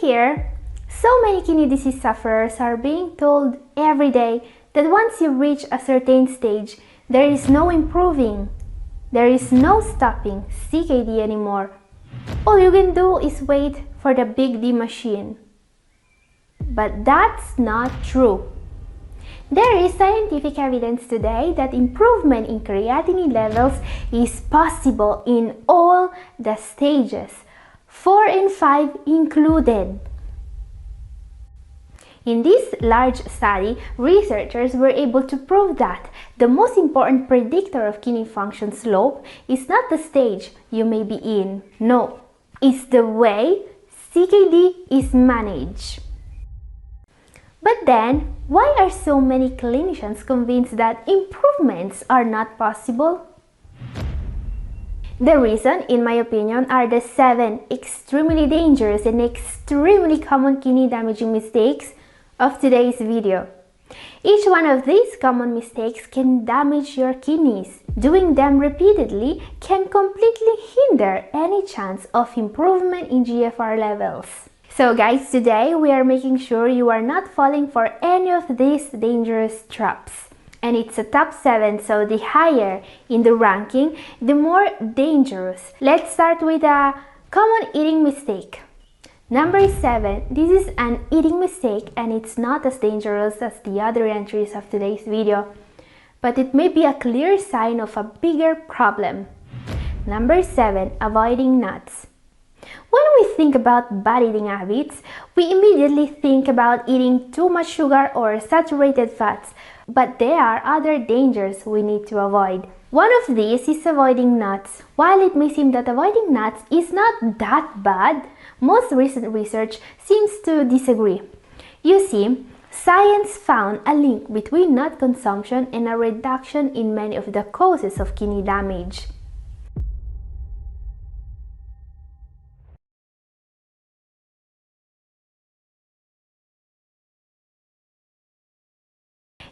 here, so many kidney disease sufferers are being told every day that once you reach a certain stage, there is no improving. There is no stopping CKD anymore. All you can do is wait for the big D machine. But that's not true. There is scientific evidence today that improvement in creatinine levels is possible in all the stages, 4 and 5 included. In this large study, researchers were able to prove that the most important predictor of kidney function slope is not the stage you may be in. No, it's the way CKD is managed. But then, why are so many clinicians convinced that improvements are not possible? The reason, in my opinion, are the 7 extremely dangerous and extremely common kidney damaging mistakes of today's video. Each one of these common mistakes can damage your kidneys. Doing them repeatedly can completely hinder any chance of improvement in GFR levels. So guys, today we are making sure you are not falling for any of these dangerous traps. And it's a top 7, so the higher in the ranking, the more dangerous. Let's start with a common eating mistake. Number 7, this is an eating mistake and it's not as dangerous as the other entries of today's video, but it may be a clear sign of a bigger problem. Number 7, avoiding nuts. When we think about bad eating habits, we immediately think about eating too much sugar or saturated fats, but there are other dangers we need to avoid. One of these is avoiding nuts. While it may seem that avoiding nuts is not that bad, most recent research seems to disagree. You see, science found a link between nut consumption and a reduction in many of the causes of kidney damage.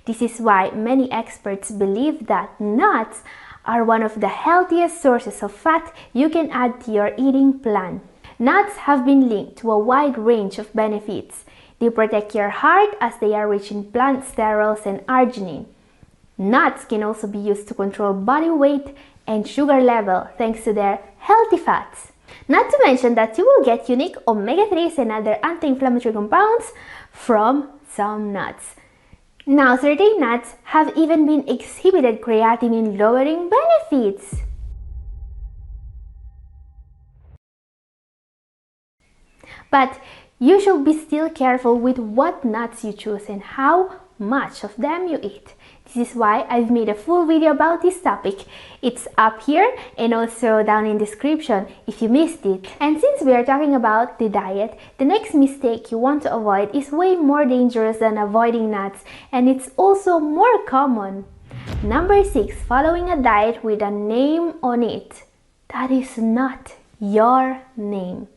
This is why many experts believe that nuts are one of the healthiest sources of fat you can add to your eating plan. Nuts have been linked to a wide range of benefits. They protect your heart as they are rich in plant sterols and arginine. Nuts can also be used to control body weight and sugar level thanks to their healthy fats. Not to mention that you will get unique omega-3s and other anti-inflammatory compounds from some nuts. Now, certain nuts have even been exhibited creatinine lowering benefits. But you should be still careful with what nuts you choose and how much of them you eat. This is why I've made a full video about this topic. It's up here and also down in the description if you missed it. And since we are talking about the diet, the next mistake you want to avoid is way more dangerous than avoiding nuts, and it's also more common. Number 6, following a diet with a name on it. That is not your name.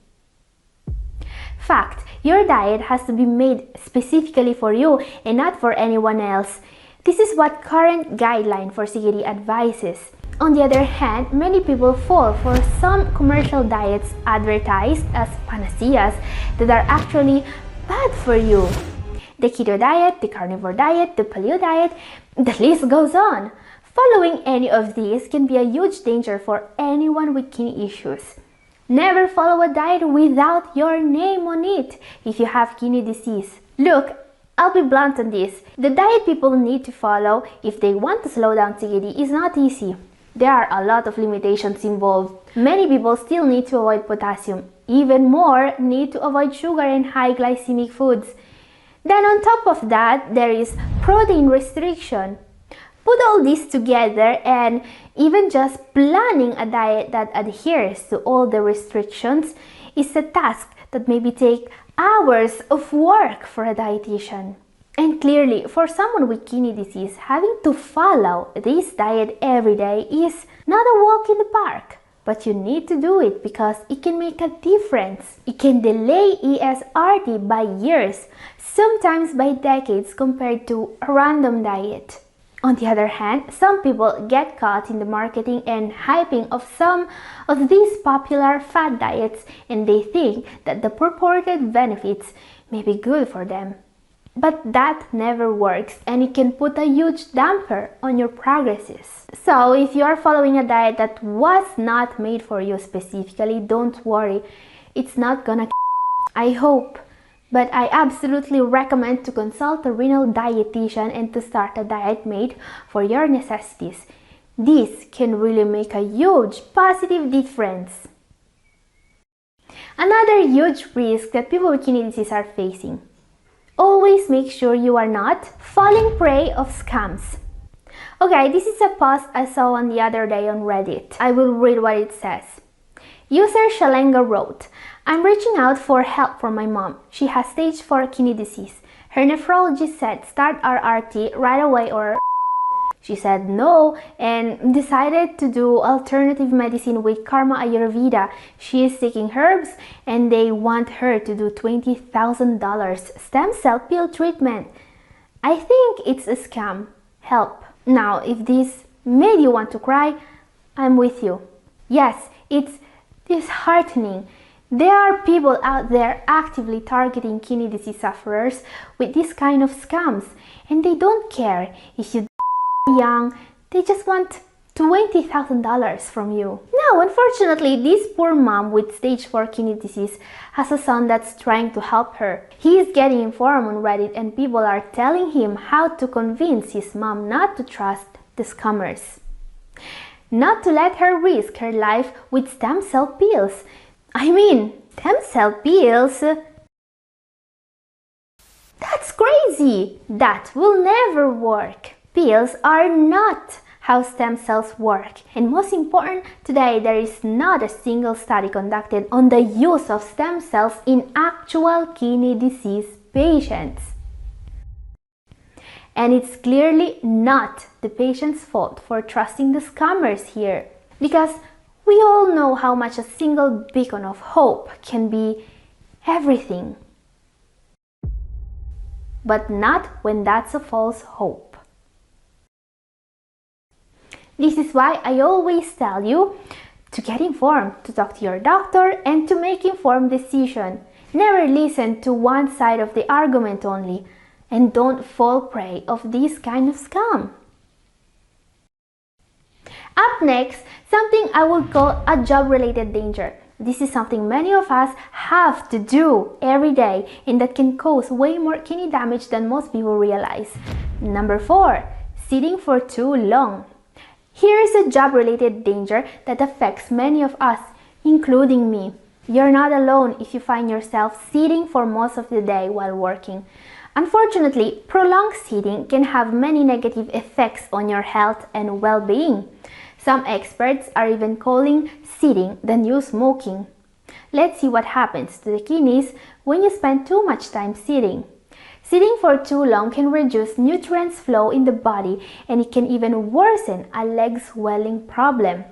Fact, your diet has to be made specifically for you and not for anyone else. This is what current guideline for CKD advises. On the other hand, many people fall for some commercial diets advertised as panaceas that are actually bad for you. The keto diet, the carnivore diet, the paleo diet, the list goes on. Following any of these can be a huge danger for anyone with kidney issues. Never follow a diet without your name on it if you have kidney disease. Look, I'll be blunt on this. The diet people need to follow if they want to slow down CKD is not easy. There are a lot of limitations involved. Many people still need to avoid potassium. Even more need to avoid sugar and high glycemic foods. Then on top of that, there is protein restriction. Put all this together and even just planning a diet that adheres to all the restrictions is a task that maybe take hours of work for a dietitian. And clearly, for someone with kidney disease, having to follow this diet every day is not a walk in the park. But you need to do it because it can make a difference. It can delay ESRD by years, sometimes by decades compared to a random diet. On the other hand, some people get caught in the marketing and hyping of some of these popular fad diets, and they think that the purported benefits may be good for them. But that never works, and it can put a huge damper on your progresses. So if you are following a diet that was not made for you specifically, don't worry, it's not gonna I hope. But I absolutely recommend to consult a renal dietitian and to start a diet made for your necessities. This can really make a huge positive difference. Another huge risk that people with kidney disease are facing. Always make sure you are not falling prey of scams. Okay, this is a post I saw on the other day on Reddit. I will read what it says. User Shalenga wrote, "I'm reaching out for help for my mom. She has stage 4 kidney disease. Her nephrologist said start RRT right away or..." She said no and decided to do alternative medicine with Karma Ayurveda. She is taking herbs and they want her to do $20,000 stem cell pill treatment. I think it's a scam. Help. Now, if this made you want to cry, I'm with you. Yes, it's disheartening. There are people out there actively targeting kidney disease sufferers with this kind of scams, and they don't care if you young, they just want $20,000 from you. Now, unfortunately, this poor mom with stage 4 kidney disease has a son that's trying to help her. He is getting informed on Reddit and people are telling him how to convince his mom not to trust the scammers. Not to let her risk her life with stem cell pills. I mean, stem cell pills? That's crazy! That will never work. Pills are not how stem cells work. And most important, today there is not a single study conducted on the use of stem cells in actual kidney disease patients. And it's clearly not the patient's fault for trusting the scammers here. Because we all know how much a single beacon of hope can be everything. But not when that's a false hope. This is why I always tell you to get informed, to talk to your doctor, and to make informed decision. Never listen to one side of the argument only, and don't fall prey of this kind of scam. Up next, something I would call a job-related danger. This is something many of us have to do every day, and that can cause way more kidney damage than most people realize. Number 4, sitting for too long. Here is a job-related danger that affects many of us, including me. You're not alone if you find yourself sitting for most of the day while working. Unfortunately, prolonged sitting can have many negative effects on your health and well-being. Some experts are even calling sitting the new smoking. Let's see what happens to the kidneys when you spend too much time sitting. Sitting for too long can reduce nutrients flow in the body, and it can even worsen a leg swelling problem.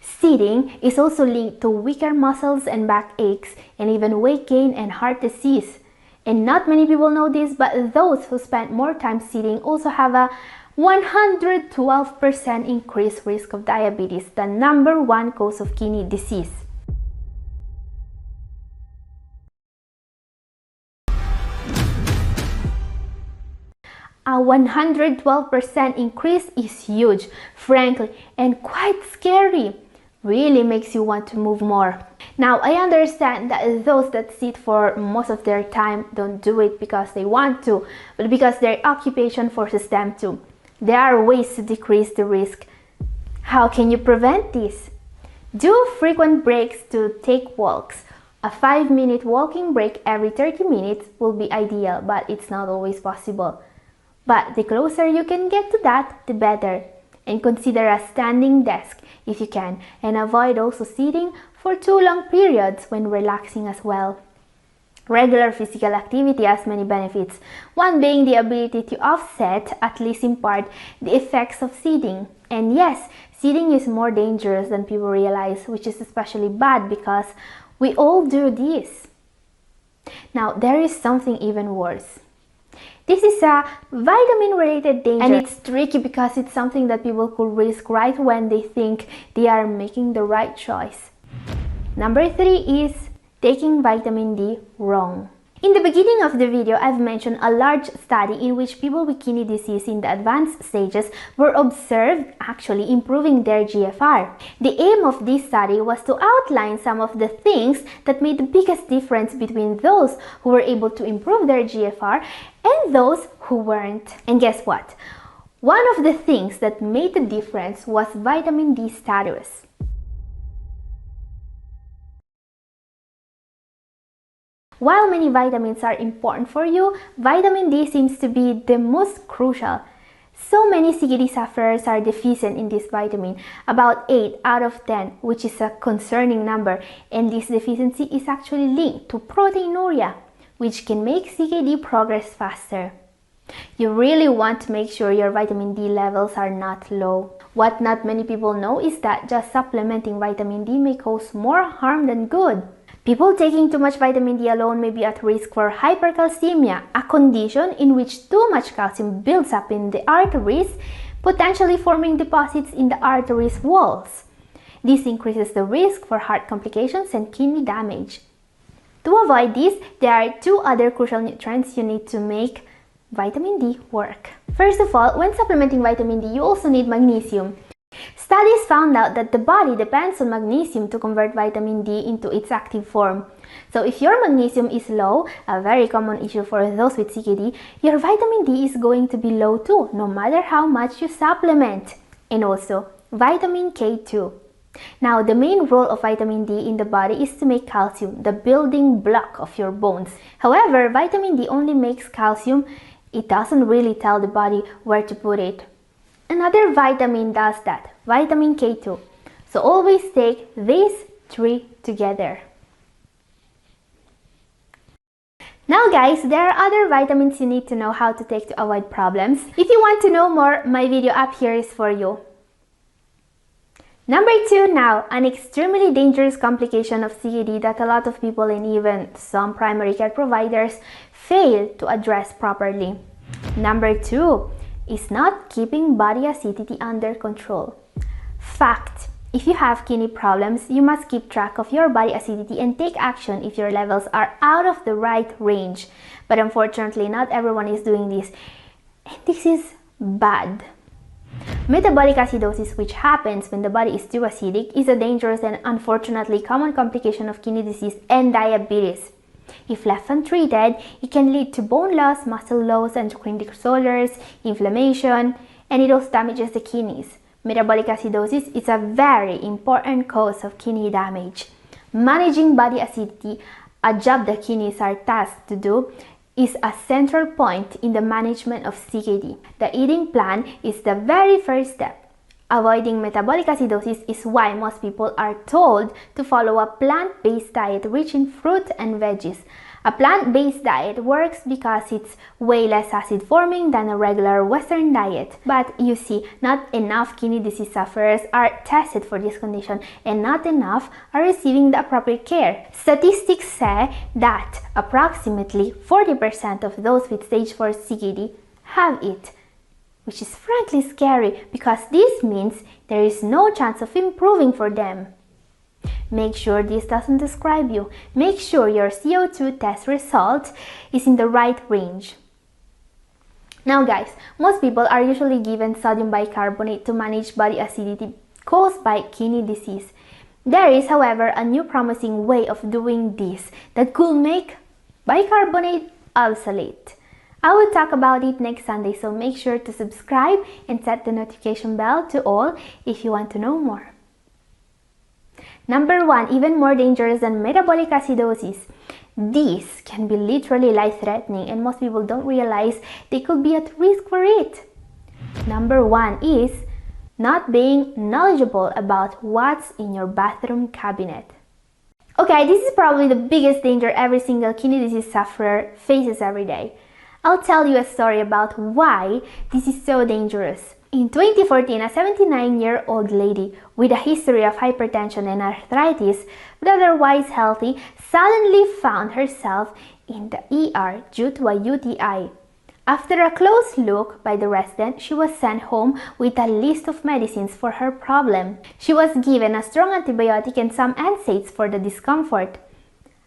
Sitting is also linked to weaker muscles and back aches, and even weight gain and heart disease. And not many people know this, but those who spend more time sitting also have a 112% increased risk of diabetes, the #1 cause of kidney disease. A 112% increase is huge, frankly, and quite scary. Really makes you want to move more. Now, I understand that those that sit for most of their time don't do it because they want to, but because their occupation forces them to. There are ways to decrease the risk. How can you prevent this? Do frequent breaks to take walks. A 5-minute walking break every 30 minutes will be ideal, but it's not always possible. But the closer you can get to that, the better. And consider a standing desk if you can, and avoid also sitting for too long periods when relaxing as well. Regular physical activity has many benefits, one being the ability to offset, at least in part, the effects of sitting. And yes, sitting is more dangerous than people realize, which is especially bad because we all do this. Now, there is something even worse. This is a vitamin-related danger, and it's tricky because it's something that people could risk right when they think they are making the right choice. Number 3 is taking vitamin D wrong. In the beginning of the video, I've mentioned a large study in which people with kidney disease in the advanced stages were observed actually improving their GFR. The aim of this study was to outline some of the things that made the biggest difference between those who were able to improve their GFR and those who weren't. And guess what? One of the things that made the difference was vitamin D status. While many vitamins are important for you, vitamin D seems to be the most crucial. So many CKD sufferers are deficient in this vitamin, about 8 out of 10, which is a concerning number, and this deficiency is actually linked to proteinuria, which can make CKD progress faster. You really want to make sure your vitamin D levels are not low. What not many people know is that just supplementing vitamin D may cause more harm than good. People taking too much vitamin D alone may be at risk for hypercalcemia, a condition in which too much calcium builds up in the arteries, potentially forming deposits in the arteries' walls. This increases the risk for heart complications and kidney damage. To avoid this, there are 2 other crucial nutrients you need to make vitamin D work. First of all, when supplementing vitamin D, you also need magnesium. Studies found out that the body depends on magnesium to convert vitamin D into its active form. So if your magnesium is low, a very common issue for those with CKD, your vitamin D is going to be low too, no matter how much you supplement. And also, vitamin K2. Now, the main role of vitamin D in the body is to make calcium, the building block of your bones. However, vitamin D only makes calcium. It doesn't really tell the body where to put it. Another vitamin does that, vitamin K2. So always take these 3 together. Now guys, there are other vitamins you need to know how to take to avoid problems. If you want to know more, my video up here is for you. Number 2 now, an extremely dangerous complication of CKD that a lot of people and even some primary care providers fail to address properly. Number 2 is not keeping body acidity under control. Fact: if you have kidney problems, you must keep track of your body acidity and take action if your levels are out of the right range. But unfortunately, not everyone is doing this, and this is bad. Metabolic acidosis, which happens when the body is too acidic, is a dangerous and unfortunately common complication of kidney disease and diabetes. If left untreated, it can lead to bone loss, muscle loss, endocrine disorders, inflammation, and it also damages the kidneys. Metabolic acidosis is a very important cause of kidney damage. Managing body acidity, a job the kidneys are tasked to do, is a central point in the management of CKD. The eating plan is the very first step. Avoiding metabolic acidosis is why most people are told to follow a plant-based diet rich in fruit and veggies. A plant-based diet works because it's way less acid-forming than a regular Western diet. But you see, not enough kidney disease sufferers are tested for this condition, and not enough are receiving the appropriate care. Statistics say that approximately 40% of those with stage 4 CKD have it, which is frankly scary because this means there is no chance of improving for them. Make sure this doesn't describe you. Make sure your CO2 test result is in the right range. Now guys, most people are usually given sodium bicarbonate to manage body acidity caused by kidney disease. There is, however, a new promising way of doing this that could make bicarbonate obsolete. I will talk about it next Sunday, so make sure to subscribe and set the notification bell to all if you want to know more. Number 1, even more dangerous than metabolic acidosis. This can be literally life-threatening and most people don't realize they could be at risk for it. Number 1 is not being knowledgeable about what's in your bathroom cabinet. Okay, this is probably the biggest danger every single kidney disease sufferer faces every day. I'll tell you a story about why this is so dangerous. In 2014, a 79-year-old lady with a history of hypertension and arthritis, but otherwise healthy, suddenly found herself in the ER due to a UTI. After a close look by the resident, she was sent home with a list of medicines for her problem. She was given a strong antibiotic and some NSAIDs for the discomfort.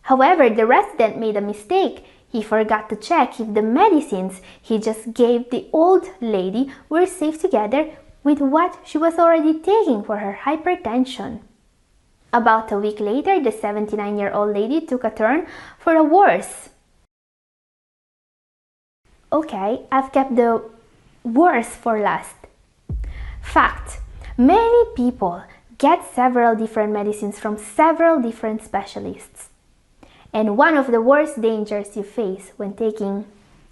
However, the resident made a mistake. He forgot to check if the medicines he just gave the old lady were safe together with what she was already taking for her hypertension. About a week later, the 79-year-old lady took a turn for the worse. Okay, I've kept the worst for last. Fact: many people get several different medicines from several different specialists. And one of the worst dangers you face when taking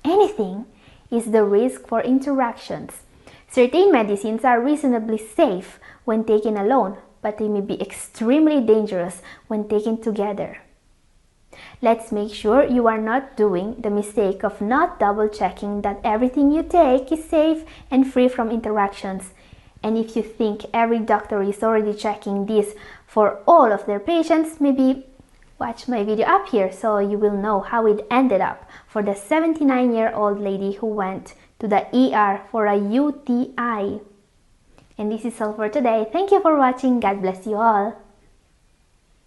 anything is the risk for interactions. Certain medicines are reasonably safe when taken alone, but they may be extremely dangerous when taken together. Let's make sure you are not doing the mistake of not double-checking that everything you take is safe and free from interactions. And if you think every doctor is already checking this for all of their patients, maybe watch my video up here so you will know how it ended up for the 79-year-old lady who went to the ER for a UTI. And this is all for today. Thank you for watching. God bless you all.